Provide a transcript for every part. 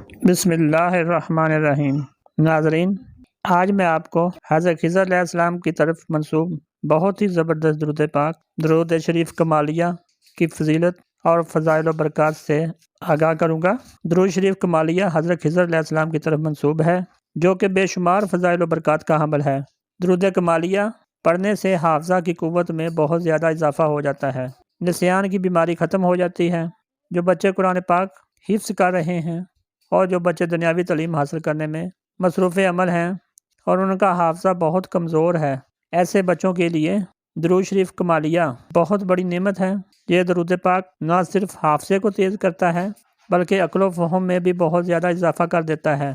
بسم اللہ الرحمن الرحیم۔ ناظرین، آج میں آپ کو حضرت خضر علیہ السلام کی طرف منسوب بہت ہی زبردست درود پاک، درود شریف کمالیہ کی فضیلت اور فضائل و برکات سے آگاہ کروں گا۔ درود شریف کمالیہ حضرت خضر علیہ السلام کی طرف منسوب ہے، جو کہ بے شمار فضائل و برکات کا حامل ہے۔ درود کمالیہ پڑھنے سے حافظہ کی قوت میں بہت زیادہ اضافہ ہو جاتا ہے، نسیان کی بیماری ختم ہو جاتی ہے۔ جو بچے قرآن پاک حفظ کر رہے ہیں اور جو بچے دنیاوی تعلیم حاصل کرنے میں مصروف عمل ہیں اور ان کا حافظہ بہت کمزور ہے، ایسے بچوں کے لیے درود شریف کمالیہ بہت بڑی نعمت ہے۔ یہ درود پاک نہ صرف حافظے کو تیز کرتا ہے بلکہ عقل و فہم میں بھی بہت زیادہ اضافہ کر دیتا ہے۔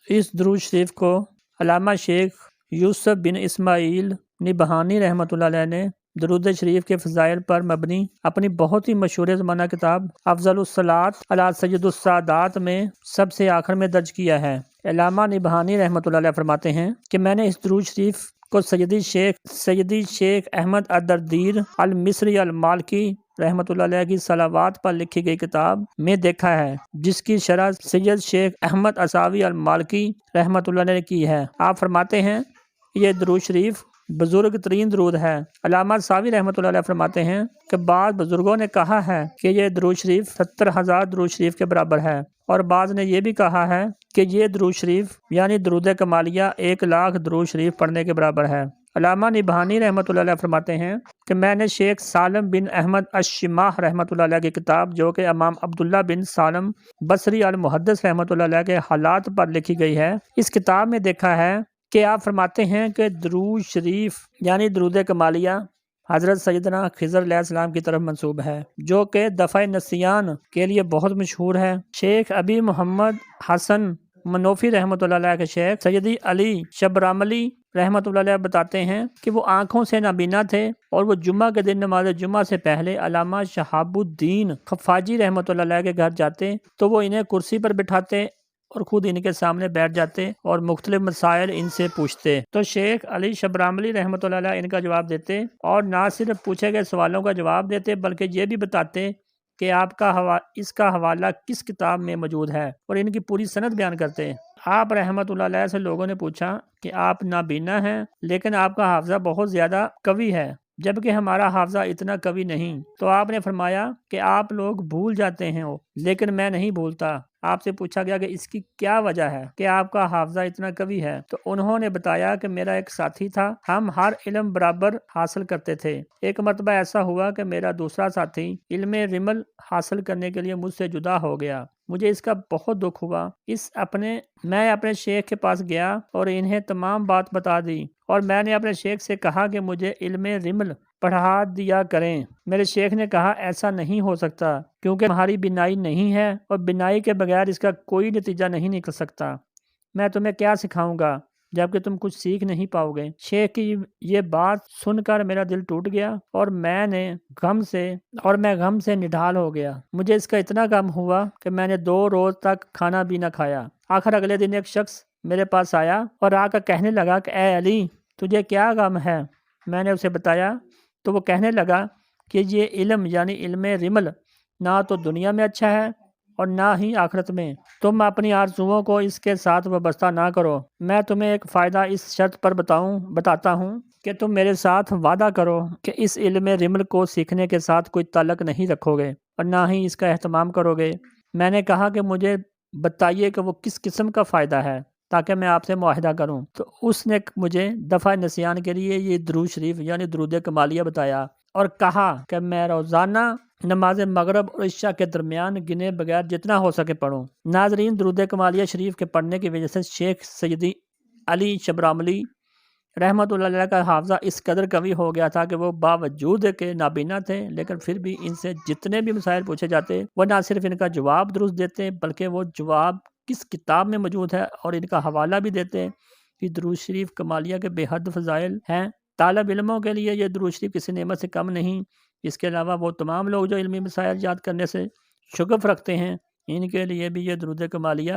اس درود شریف کو علامہ شیخ یوسف بن اسماعیل نبہانی رحمۃ اللہ علیہ نے درود شریف کے فضائل پر مبنی اپنی بہت ہی مشہور زمانہ کتاب افضل الصلاۃ علی سید السادات میں سب سے آخر میں درج کیا ہے۔ علامہ نبہانی رحمۃ اللہ علیہ فرماتے ہیں کہ میں نے اس درود شریف کو سیدی شیخ احمد الدردیر المصری المالکی رحمۃ اللہ علیہ کی صلوات پر لکھی گئی کتاب میں دیکھا ہے، جس کی شرح سید شیخ احمد عصاوی المالکی رحمۃ اللہ علیہ نے کی ہے۔ آپ فرماتے ہیں یہ درود شریف بزرگ ترین درود ہے۔ علامہ صاوی رحمۃ اللہ علیہ فرماتے ہیں کہ بعض بزرگوں نے کہا ہے کہ یہ درود شریف 70,000 درود شریف کے برابر ہے، اور بعض نے یہ بھی کہا ہے کہ یہ درود شریف یعنی درود کمالیہ 1,00,000 درود شریف پڑھنے کے برابر ہے۔ علامہ نبہانی رحمۃ اللہ علیہ فرماتے ہیں کہ میں نے شیخ سالم بن احمد الشماح رحمۃ اللہ علیہ کی کتاب، جو کہ امام عبداللہ بن سالم بصری المحدث رحمۃ اللہ علیہ کے حالات پر لکھی گئی ہے، اس کتاب میں دیکھا ہے کہ آپ فرماتے ہیں کہ درود شریف یعنی درود کمالیہ حضرت سیدنا خضر علیہ السلام کی طرف منسوب ہے، جو کہ دفع نسیان کے لیے بہت مشہور ہے۔ شیخ ابی محمد حسن منوفی رحمۃ اللہ علیہ کے شیخ سیدی علی شبراملی رحمۃ اللہ علیہ بتاتے ہیں کہ وہ آنکھوں سے نابینا تھے، اور وہ جمعہ کے دن نماز جمعہ سے پہلے علامہ شہاب الدین خفاجی رحمۃ اللہ علیہ کے گھر جاتے تو وہ انہیں کرسی پر بٹھاتے اور خود ان کے سامنے بیٹھ جاتے اور مختلف مسائل ان سے پوچھتے، تو شیخ علی شبراملی رحمۃ اللہ علیہ ان کا جواب دیتے، اور نہ صرف پوچھے گئے سوالوں کا جواب دیتے بلکہ یہ بھی بتاتے کہ اس کا حوالہ کس کتاب میں موجود ہے، اور ان کی پوری سند بیان کرتے۔ آپ رحمۃ اللہ علیہ سے لوگوں نے پوچھا کہ آپ نابینا ہیں لیکن آپ کا حافظہ بہت زیادہ قوی ہے، جبکہ ہمارا حافظہ اتنا قوی نہیں، تو آپ نے فرمایا کہ آپ لوگ بھول جاتے ہیں لیکن میں نہیں بھولتا۔ آپ سے پوچھا گیا کہ اس کی کیا وجہ ہے کہ آپ کا حافظہ اتنا قوی ہے، تو انہوں نے بتایا کہ میرا ایک ساتھی تھا، ہم ہر علم برابر حاصل کرتے تھے۔ ایک مرتبہ ایسا ہوا کہ میرا دوسرا ساتھی علم رمل حاصل کرنے کے لیے مجھ سے جدا ہو گیا، مجھے اس کا بہت دکھ ہوا۔ میں اپنے شیخ کے پاس گیا اور انہیں تمام بات بتا دی، اور میں نے اپنے شیخ سے کہا کہ مجھے علم رمل پڑھا دیا کریں۔ میرے شیخ نے کہا ایسا نہیں ہو سکتا، کیونکہ تمہاری بینائی نہیں ہے اور بینائی کے بغیر اس کا کوئی نتیجہ نہیں نکل سکتا۔ میں تمہیں کیا سکھاؤں گا جبکہ تم کچھ سیکھ نہیں پاؤ گے۔ شیخ کی یہ بات سن کر میرا دل ٹوٹ گیا اور میں غم سے نڈھال ہو گیا۔ مجھے اس کا اتنا غم ہوا کہ میں نے 2 روز تک کھانا بھی نہ کھایا۔ آخر اگلے دن ایک شخص میرے پاس آیا اور آ کر کہنے لگا کہ اے علی، تجھے کیا غم ہے؟ میں نے اسے بتایا تو وہ کہنے لگا کہ یہ علم یعنی علم رمل نہ تو دنیا میں اچھا ہے اور نہ ہی آخرت میں۔ تم اپنی آرزوؤں کو اس کے ساتھ وابستہ نہ کرو۔ میں تمہیں ایک فائدہ اس شرط پر بتاتا ہوں کہ تم میرے ساتھ وعدہ کرو کہ اس علم رمل کو سیکھنے کے ساتھ کوئی تعلق نہیں رکھو گے اور نہ ہی اس کا اہتمام کرو گے۔ میں نے کہا کہ مجھے بتائیے کہ وہ کس قسم کا فائدہ ہے تاکہ میں آپ سے معاہدہ کروں، تو اس نے مجھے دفع نسیان کے لیے یہ درود شریف یعنی درود کمالیہ بتایا اور کہا کہ میں روزانہ نماز مغرب اور عشاء کے درمیان گنے بغیر جتنا ہو سکے پڑھوں۔ ناظرین، درود کمالیہ شریف کے پڑھنے کی وجہ سے شیخ سیدی علی شبراملی رحمۃ اللہ علیہ کا حافظہ اس قدر قوی ہو گیا تھا کہ وہ باوجود کہ نابینا تھے لیکن پھر بھی ان سے جتنے بھی مسائل پوچھے جاتے وہ نہ صرف ان کا جواب درست دیتے بلکہ وہ جواب کس کتاب میں موجود ہے اور ان کا حوالہ بھی دیتے۔ کہ درود شریف کمالیہ کے بے حد فضائل ہیں۔ طالب علموں کے لیے یہ درود شریف کسی نعمت سے کم نہیں۔ اس کے علاوہ وہ تمام لوگ جو علمی مسائل یاد کرنے سے شغف رکھتے ہیں، ان کے لیے بھی یہ درود کمالیہ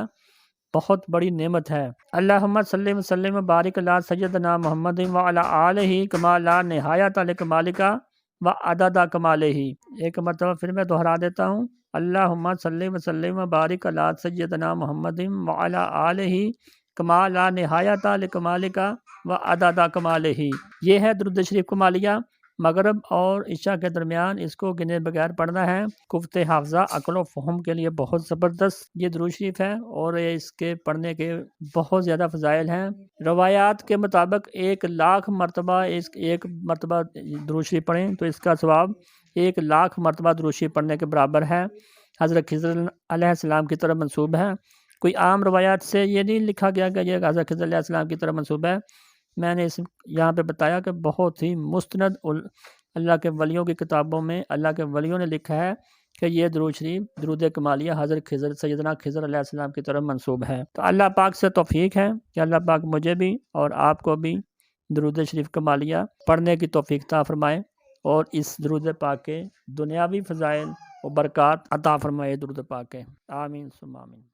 بہت بڑی نعمت ہے۔ اللہم صلی وسلم وبارک علی سیدنا محمد وعلی آلہ کما لا نہایت لکمالک و عدد کمالہ۔ ایک مرتبہ پھر میں دہرا دیتا ہوں، اللہم صلی وسلم وبارک علی سیدنا محمد وعلی آلہ کما لا نہایت لکمالک و عدد کمالہ۔ یہ ہے درود شریف کمالیہ۔ مغرب اور عشاء کے درمیان اس کو گنے بغیر پڑھنا ہے۔ قوت حافظہ، عقل و فہم کے لیے بہت زبردست یہ درود شریف ہے، اور اس کے پڑھنے کے بہت زیادہ فضائل ہیں۔ روایات کے مطابق 1,00,000 مرتبہ ایک مرتبہ درود شریف پڑھیں تو اس کا ثواب 1,00,000 مرتبہ درود شریف پڑھنے کے برابر ہے۔ حضرت خضر علیہ السلام کی طرف منسوب ہے۔ کوئی عام روایات سے یہ نہیں لکھا گیا کہ یہ حضرت خضر علیہ السلام کی طرف منسوب ہے۔ میں نے یہاں پہ بتایا کہ بہت ہی مستند اللہ کے ولیوں کی کتابوں میں اللہ کے ولیوں نے لکھا ہے کہ یہ درود شریف درود کمالیہ حضرت خضر سیدنا خضر علیہ السلام کی طرف منسوب ہے۔ تو اللہ پاک سے توفیق ہے کہ اللہ پاک مجھے بھی اور آپ کو بھی درود شریف کمالیہ پڑھنے کی توفیق عطا فرمائے، اور اس درود پاک کے دنیاوی فضائل و برکات عطا فرمائے درود پاک کے۔ آمین ثم آمین۔